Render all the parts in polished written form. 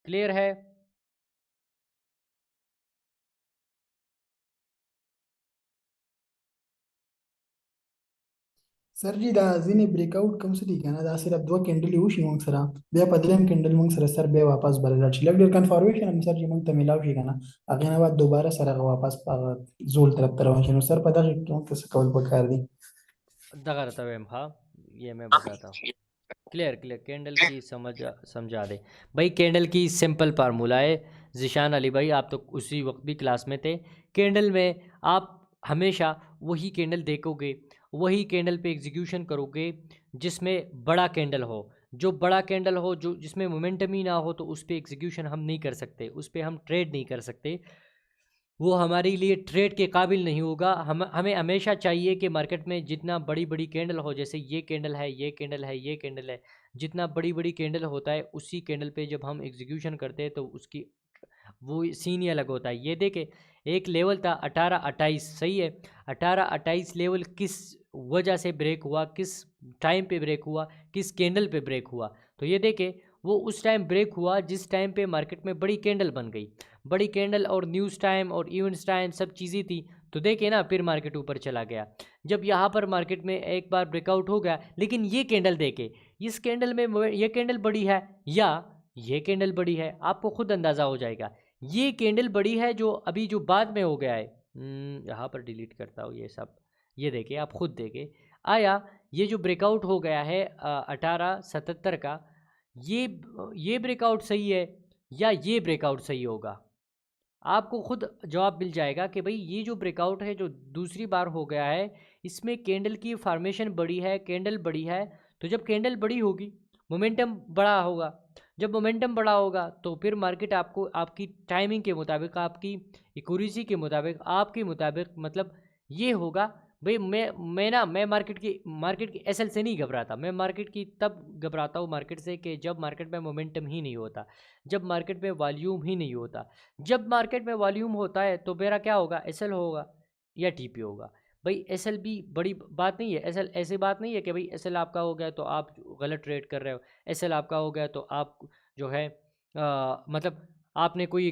Clear है? Sir जी दा zini breakout kamsudi kana da sirap dua candle ushi mong sara be padlem candle mong sara sar be wapas barela chilak der confirmation am sir ji mong tamilaw shi kana agena बाद दोबारा sir वापस जोल तरफ तरह sir पता है क्यों कैसे कॉल पकड़ दी। दगार तवेम, हाँ, ये मैं बताता हूँ। क्लियर क्लियर, कैंडल की समझा दे भाई। कैंडल की सिंपल फार्मूला है। ज़िशान अली भाई, आप तो उसी वक्त भी क्लास में थे। कैंडल में आप हमेशा वही कैंडल देखोगे, वही कैंडल पे एग्जीक्यूशन करोगे जिसमें बड़ा कैंडल हो। जो बड़ा कैंडल हो, जो जिसमें मोमेंटम ही ना हो, तो उस पर एग्जीक्यूशन हम नहीं कर सकते, उस पर हम ट्रेड नहीं कर सकते। वो हमारे लिए ट्रेड के काबिल नहीं होगा। हमें हमेशा चाहिए कि मार्केट में जितना बड़ी बड़ी कैंडल हो, जैसे ये कैंडल है, ये कैंडल है, ये कैंडल है, जितना बड़ी बड़ी कैंडल होता है उसी कैंडल पे जब हम एग्जीक्यूशन करते हैं तो उसकी वो सीन ही अलग होता है। ये देखे, एक लेवल था 18-28, सही है। 18-28 लेवल किस वजह से ब्रेक हुआ, किस टाइम पे ब्रेक हुआ, किस कैंडल पे ब्रेक हुआ? तो ये देखे, वो उस टाइम ब्रेक हुआ जिस टाइम पे मार्केट में बड़ी कैंडल बन गई। बड़ी कैंडल और न्यूज़ टाइम और इवेंट्स टाइम सब चीज़ें थी। तो देखे ना, फिर मार्केट ऊपर चला गया। जब यहाँ पर मार्केट में एक बार ब्रेकआउट हो गया, लेकिन ये कैंडल देखे, इस कैंडल में ये कैंडल बड़ी है या ये कैंडल बड़ी है, आपको खुद अंदाज़ा हो जाएगा। ये कैंडल बड़ी है जो अभी जो बाद में हो गया है। यहाँ पर डिलीट करता हूँ ये सब। ये देखिए, आप खुद देखे आया, ये जो ब्रेकआउट हो गया है 1877 का, ये ब्रेकआउट सही है या ये ब्रेकआउट सही होगा? आपको खुद जवाब मिल जाएगा कि भाई ये जो ब्रेकआउट है, जो दूसरी बार हो गया है, इसमें कैंडल की फॉर्मेशन बड़ी है, कैंडल बड़ी है। तो जब कैंडल बड़ी होगी, मोमेंटम बड़ा होगा। जब मोमेंटम बड़ा होगा तो फिर मार्केट आपको आपकी टाइमिंग के मुताबिक, आपकी एक्यूरेसी के मुताबिक, आपके मुताबिक, मतलब ये होगा। भाई मैं मार्केट की एसएल से नहीं घबराता। मैं मार्केट की तब घबराता हूँ मार्केट से कि जब मार्केट में मोमेंटम ही नहीं होता, जब मार्केट में वॉल्यूम ही नहीं होता। जब मार्केट में वॉल्यूम होता है तो मेरा क्या होगा, एसएल होगा या टीपी होगा। भाई एसएल भी बड़ी बात नहीं है। एसएल ऐसी बात नहीं है कि भाई एसएल आपका हो गया तो आप गलत ट्रेड कर रहे हो। एसएल आपका हो गया तो आप जो है मतलब आपने कोई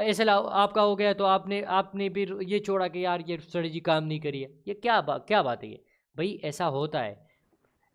एसएल आपका हो गया तो आपने फिर ये छोड़ा कि यार ये स्ट्रेटजी काम नहीं करी है। ये क्या बात है ये? भाई ऐसा होता है।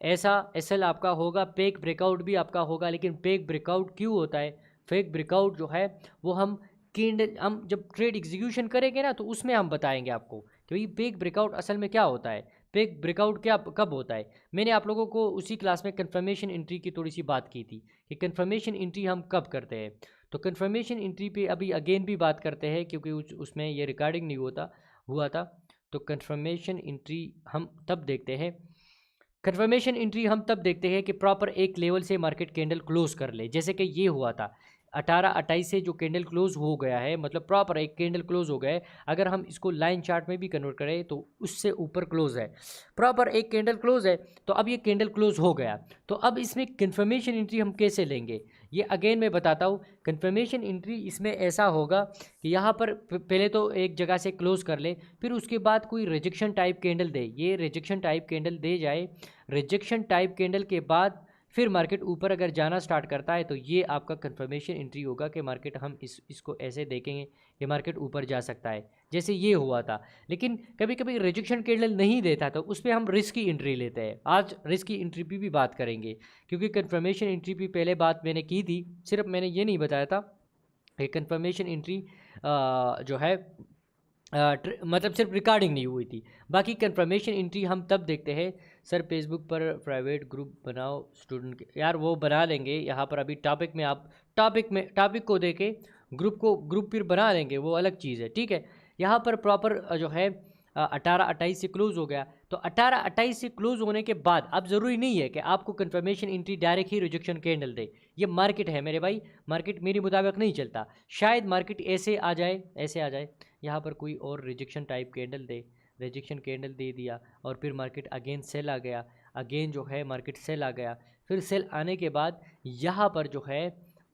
ऐसा एसएल आपका होगा, पेक ब्रेकआउट भी आपका होगा। लेकिन पेक ब्रेकआउट क्यों होता है? फेक ब्रेकआउट जो है वो हम जब ट्रेड एग्जीक्यूशन करेंगे ना, तो उसमें हम बताएंगे आपको कि भाई पेक ब्रेकआउट असल में क्या होता है, पेक ब्रेकआउट क्या कब होता है। मैंने आप लोगों को उसी क्लास में कंफर्मेशन एंट्री की थोड़ी सी बात की थी कि कंफर्मेशन एंट्री हम कब करते हैं। तो कंफर्मेशन एंट्री पे अभी अगेन भी बात करते हैं, क्योंकि उसमें ये रिकॉर्डिंग नहीं हुआ था। तो कंफर्मेशन एंट्री हम तब देखते हैं, कंफर्मेशन एंट्री हम तब देखते हैं कि प्रॉपर एक लेवल से मार्केट कैंडल क्लोज कर ले। जैसे कि ये हुआ था 18-28 से जो कैंडल क्लोज हो गया है, मतलब प्रॉपर एक कैंडल क्लोज हो गया है। अगर हम इसको लाइन चार्ट में भी कन्वर्ट करें तो उससे ऊपर क्लोज है, प्रॉपर एक कैंडल क्लोज है। तो अब ये कैंडल क्लोज हो गया, तो अब इसमें कंफर्मेशन एंट्री हम कैसे लेंगे, ये अगेन मैं बताता हूँ। कंफर्मेशन एंट्री इसमें ऐसा होगा कि यहाँ पर पहले तो एक जगह से क्लोज कर ले, फिर उसके बाद कोई रिजेक्शन टाइप कैंडल दे। ये रिजेक्शन टाइप कैंडल दे जाए, रिजेक्शन टाइप कैंडल के बाद फिर मार्केट ऊपर अगर जाना स्टार्ट करता है, तो ये आपका कंफर्मेशन एंट्री होगा कि मार्केट हम इसको ऐसे देखेंगे कि मार्केट ऊपर जा सकता है, जैसे ये हुआ था। लेकिन कभी कभी रिजेक्शन कैंडल नहीं देता तो उस पर हम रिस्क की एंट्री लेते हैं। आज रिस्क की एंट्री पे भी बात करेंगे, क्योंकि कंफर्मेशन एंट्री पे पहले बात मैंने की थी। सिर्फ मैंने ये नहीं बताया था कि कंफर्मेशन एंट्री जो है मतलब सिर्फ रिकॉर्डिंग नहीं हुई थी। बाकी कंफर्मेशन एंट्री हम तब देखते हैं। सर फेसबुक पर प्राइवेट ग्रुप बनाओ स्टूडेंट के, यार वो बना लेंगे। यहाँ पर अभी टॉपिक में आप टॉपिक को देके ग्रुप फिर बना लेंगे, वो अलग चीज़ है, ठीक है। यहाँ पर प्रॉपर जो है 18-28 से क्लोज हो गया। तो 18-28 से क्लोज होने के बाद अब ज़रूरी नहीं है कि आपको कंफर्मेशन एंट्री डायरेक्ट ही रिजेक्शन कैंडल दे। ये मार्केट है मेरे भाई, मार्केट मेरे मुताबिक नहीं चलता। शायद मार्केट ऐसे आ जाए, ऐसे आ जाए, यहाँ पर कोई और रिजेक्शन टाइप कैंडल दे, रिजेक्शन कैंडल दे दिया और फिर मार्केट अगेन सेल आ गया। अगेन जो है मार्केट सेल आ गया। फिर सेल आने के बाद यहाँ पर जो है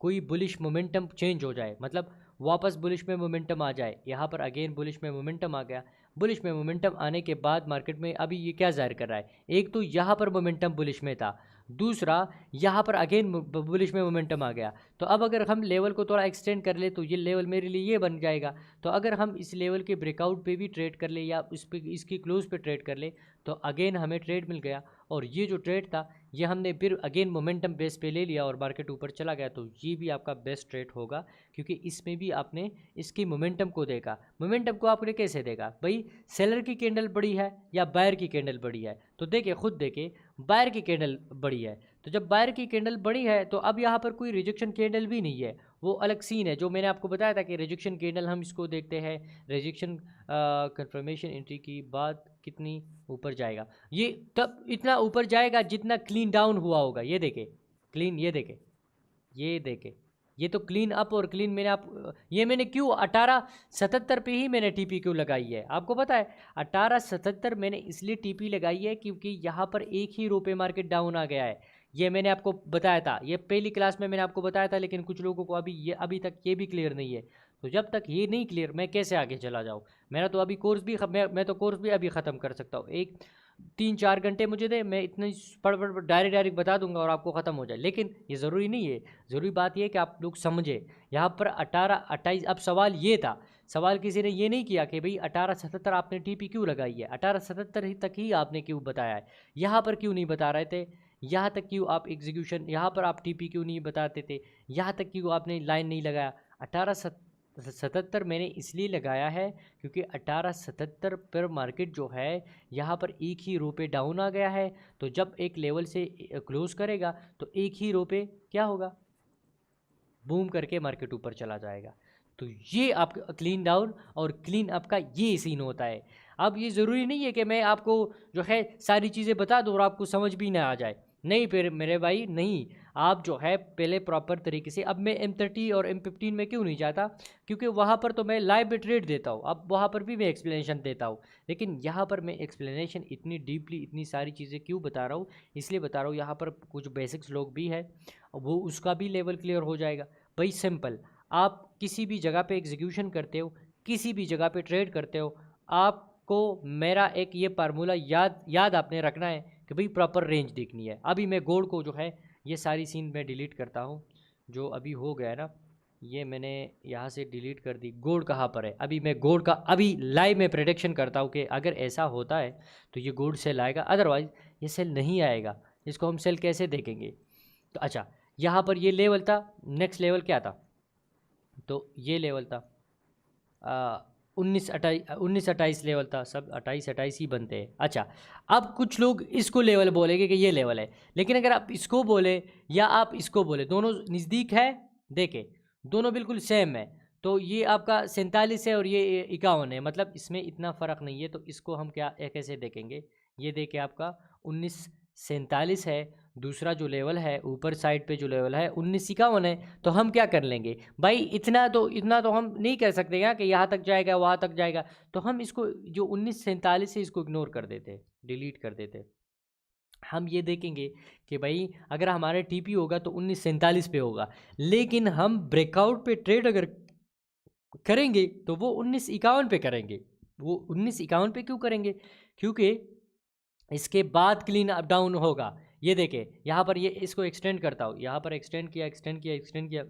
कोई बुलिश मोमेंटम चेंज हो जाए, मतलब वापस बुलिश में मोमेंटम आ जाए। यहाँ पर अगेन बुलिश में मोमेंटम आ गया। बुलिश में मोमेंटम आने के बाद मार्केट में अभी ये क्या जाहिर कर रहा है, एक तो यहाँ पर मोमेंटम बुलिश में था, दूसरा यहाँ पर अगेन बुलिश में मोमेंटम आ गया। तो अब अगर हम लेवल को थोड़ा एक्सटेंड कर ले तो ये लेवल मेरे लिए ये बन जाएगा। तो अगर हम इस लेवल के ब्रेकआउट पे भी ट्रेड कर ले या इस पे इसकी क्लोज पे ट्रेड कर ले तो अगेन हमें ट्रेड मिल गया। और ये जो ट्रेड था ये हमने फिर अगेन मोमेंटम बेस पे ले लिया और मार्केट ऊपर चला गया। तो ये भी आपका बेस्ट ट्रेड होगा क्योंकि इसमें भी आपने इसकी मोमेंटम को देखा। मोमेंटम को आपने कैसे देखा भाई, सेलर की कैंडल बड़ी है या बायर की कैंडल बड़ी है? तो देखिए, खुद देखिए, बायर की कैंडल बड़ी है। तो जब बायर की कैंडल बड़ी है तो अब यहाँ पर कोई रिजेक्शन कैंडल भी नहीं है, वो अलग सीन है। जो मैंने आपको बताया था कि रिजेक्शन कैंडल हम इसको देखते हैं, रिजेक्शन कंफर्मेशन एंट्री की बाद कितनी ऊपर जाएगा, ये तब इतना ऊपर जाएगा जितना क्लीन डाउन हुआ होगा। ये देखे क्लीन, ये देखे, ये देखे, ये तो क्लीन अप और क्लीन ये मैंने क्यों 1877 पे ही मैंने टीपी क्यों लगाई है आपको पता है? 1877 मैंने इसलिए टीपी लगाई है क्योंकि यहाँ पर एक ही रो पे मार्केट डाउन आ गया है। ये मैंने आपको बताया था, ये पहली क्लास में मैंने आपको बताया था, लेकिन कुछ लोगों को अभी तक ये भी क्लियर नहीं है। तो जब तक ये नहीं क्लियर मैं कैसे आगे चला जाऊँ? मेरा तो अभी कोर्स भी मैं तो कोर्स भी अभी ख़त्म कर सकता हूँ। 3-4 घंटे मुझे दे, मैं इतनी पढ़ डायरेक्ट बता दूंगा और आपको ख़त्म हो जाए। लेकिन ये ज़रूरी नहीं है, ज़रूरी बात ये है कि आप लोग समझे। यहाँ पर 18-28 अब सवाल ये था, सवाल किसी ने ये नहीं किया कि भाई 1877 आपने टीपी क्यों लगाई है, 1877 तक ही आपने क्यों बताया है, यहाँ पर क्यों नहीं बता रहे थे, यहाँ तक क्यों आप एग्जीक्यूशन, यहाँ पर आप टीपी क्यों नहीं बताते थे, यहाँ तक क्यों आपने लाइन नहीं लगाया। 1877 मैंने इसलिए लगाया है क्योंकि 1877 पर मार्केट जो है यहाँ पर एक ही रो पे डाउन आ गया है। तो जब एक लेवल से क्लोज करेगा तो एक ही रो पे क्या होगा, बूम करके मार्केट ऊपर चला जाएगा। तो ये आपका क्लीन डाउन और क्लीन अप का ये सीन होता है। अब ये ज़रूरी नहीं है कि मैं आपको जो है सारी चीज़ें बता दूँ और आपको समझ भी ना आ जाए, नहीं फिर मेरे भाई नहीं। आप जो है पहले प्रॉपर तरीके से, अब मैं M30 और M15 में क्यों नहीं जाता, क्योंकि वहाँ पर तो मैं लाइव ट्रेड देता हूँ, अब वहाँ पर भी मैं एक्सप्लेनेशन देता हूँ। लेकिन यहाँ पर मैं एक्सप्लेनेशन इतनी डीपली इतनी सारी चीज़ें क्यों बता रहा हूँ, इसलिए बता रहा हूँ यहाँ पर कुछ बेसिक्स लोग भी है, वो उसका भी लेवल क्लियर हो जाएगा। भाई सिंपल, आप किसी भी जगह पे एग्जीक्यूशन करते हो, किसी भी जगह पे ट्रेड करते हो, आपको मेरा एक ये फार्मूला याद आपने रखना है कि भाई प्रॉपर रेंज देखनी है। अभी मैं गोल्ड को जो है ये सारी सीन मैं डिलीट करता हूँ, जो अभी हो गया है ना, ये मैंने यहाँ से डिलीट कर दी। गोल्ड कहाँ पर है? अभी मैं गोल्ड का अभी लाइव में प्रेडिक्शन करता हूँ कि अगर ऐसा होता है तो ये गोल्ड सेल आएगा, अदरवाइज़ ये सेल नहीं आएगा। इसको हम सेल कैसे देखेंगे? तो अच्छा, यहाँ पर ये लेवल था, नेक्स्ट लेवल क्या था, तो ये लेवल था 19-28 लेवल था, सब 28-28 ही बनते हैं। अच्छा, अब कुछ लोग इसको लेवल बोलेंगे कि ये लेवल है, लेकिन अगर आप इसको बोले या आप इसको बोले, दोनों नज़दीक है, देखें दोनों बिल्कुल सेम है। तो ये आपका 47 है और ये 51 है, मतलब इसमें इतना फ़र्क नहीं है। तो इसको हम कैसे देखेंगे, ये देखें आपका 1947 है, दूसरा जो लेवल है ऊपर साइड पे जो लेवल है 1951 है। तो हम क्या कर लेंगे भाई, इतना तो हम नहीं कह सकते क्या कि यहाँ तक जाएगा वहाँ तक जाएगा। तो हम इसको जो 1947 है इसको इग्नोर कर देते, डिलीट कर देते। हम ये देखेंगे कि भाई अगर हमारा टीपी होगा तो 1947 पे होगा, लेकिन हम ब्रेकआउट पे ट्रेड अगर करेंगे तो वो 1951 पे करेंगे। वो 1951 पे क्यों करेंगे? क्योंकि इसके बाद क्लीन अप डाउन होगा। ये देखें यहाँ पर, ये इसको एक्सटेंड करता हूँ, यहाँ पर एक्सटेंड किया।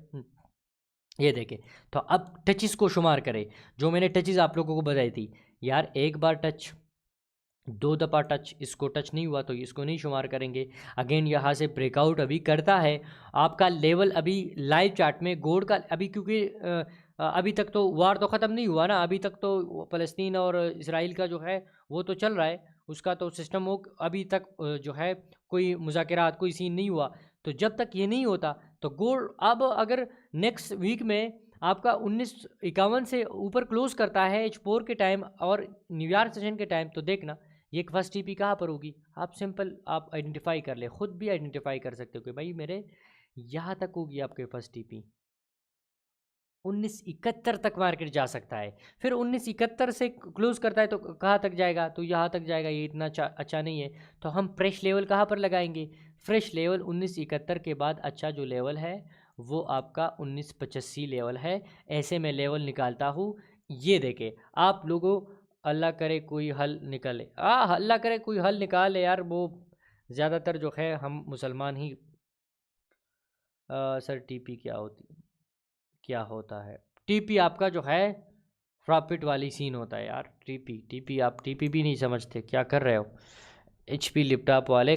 ये देखें, तो अब टचेस को शुमार करें, जो मैंने टचेस आप लोगों को बताई थी यार, एक बार टच, 2 दफ़ा टच, इसको टच नहीं हुआ तो इसको नहीं शुमार करेंगे। अगेन यहाँ से ब्रेकआउट अभी करता है, आपका लेवल अभी लाइव चार्ट में गोल्ड का अभी, क्योंकि अभी तक तो वार तो ख़त्म नहीं हुआ ना, अभी तक तो फ़लस्तीन और इसराइल का जो है वो तो चल रहा है, उसका तो सिस्टम हो अभी तक जो है कोई मुज़ाकरात कोई सीन नहीं हुआ। तो जब तक ये नहीं होता तो गोल्ड अब अगर नेक्स्ट वीक में आपका 1951 से ऊपर क्लोज करता है H4 के टाइम और न्यूयॉर्क सेशन के टाइम, तो देखना ये फर्स्ट टीपी कहाँ पर होगी। आप सिंपल आप आइडेंटिफाई कर ले, खुद भी आइडेंटिफाई कर सकते हो कि भाई मेरे यहाँ तक होगी आपके फर्स्ट टीपी। 1971 तक मार्केट जा सकता है, फिर 1971 से क्लोज करता है तो कहाँ तक जाएगा, तो यहाँ तक जाएगा। ये इतना अच्छा नहीं है, तो हम फ्रेश लेवल कहाँ पर लगाएंगे? फ्रेश लेवल 1971 के बाद अच्छा जो लेवल है वो आपका 1985 लेवल है। ऐसे मैं लेवल निकालता हूँ। ये देखें आप लोगों, अल्लाह करे कोई हल निकले। अल्लाह करे कोई हल निकाले यार, वो ज़्यादातर जो है हम मुसलमान ही। सर टीपी क्या होता है? टीपी आपका जो है प्रॉफिट वाली सीन होता है यार। टीपी आप टीपी भी नहीं समझते, क्या कर रहे हो? एचपी लैपटॉप वाले